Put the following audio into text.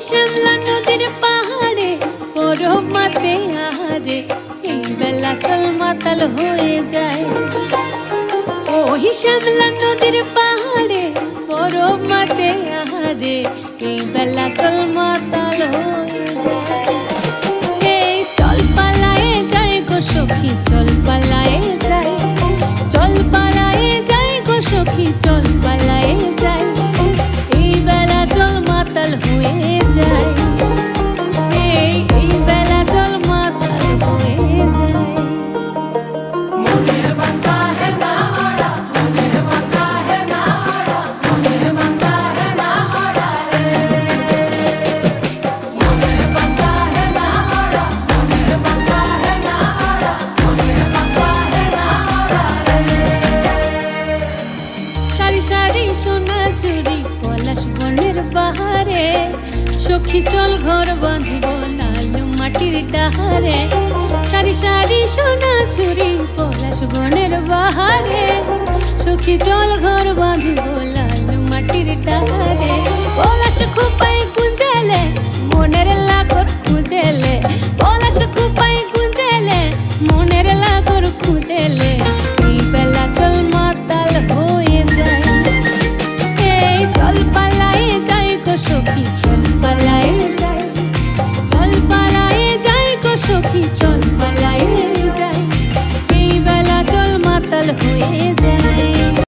শ্যামলা নদীর পাহাড়ে পরব মাতে আহারে এই বেলা চল মাতাল হয়ে যায়। ওই শ্যামলা নদীর পাহাড়ে পরব মাতে আহারে এই বেলা চল মাতাল হয়ে যায়। এই চল পালায়ে যায় গো সখী, চল পালায়ে যায়, চল পালায়ে যায় গো সখী, চল পালায়ে যায়। এই বেলা চল মাতাল হয়ে যায়, এই বেলা চল মাতাল হয়ে যায়। मुझे बनता है ना आड़ा, मुझे बनता है ना आड़ा, मुझे बनता है ना आड़ा रे। मुझे बनता है ना आड़ा, मुझे बनता है ना आड़ा, मुझे बनता है ना आड़ा रे। সারি সারি সোনা চুরি পলাশ বনের বাহারে সখী চল ঘর বাঁধব লালু মাটির ডাহারে। সারি সারি সোনা চুরি পলাশ বনের বাহারে সখী চল ঘর বাঁধব লালু মাটির ডাহারে।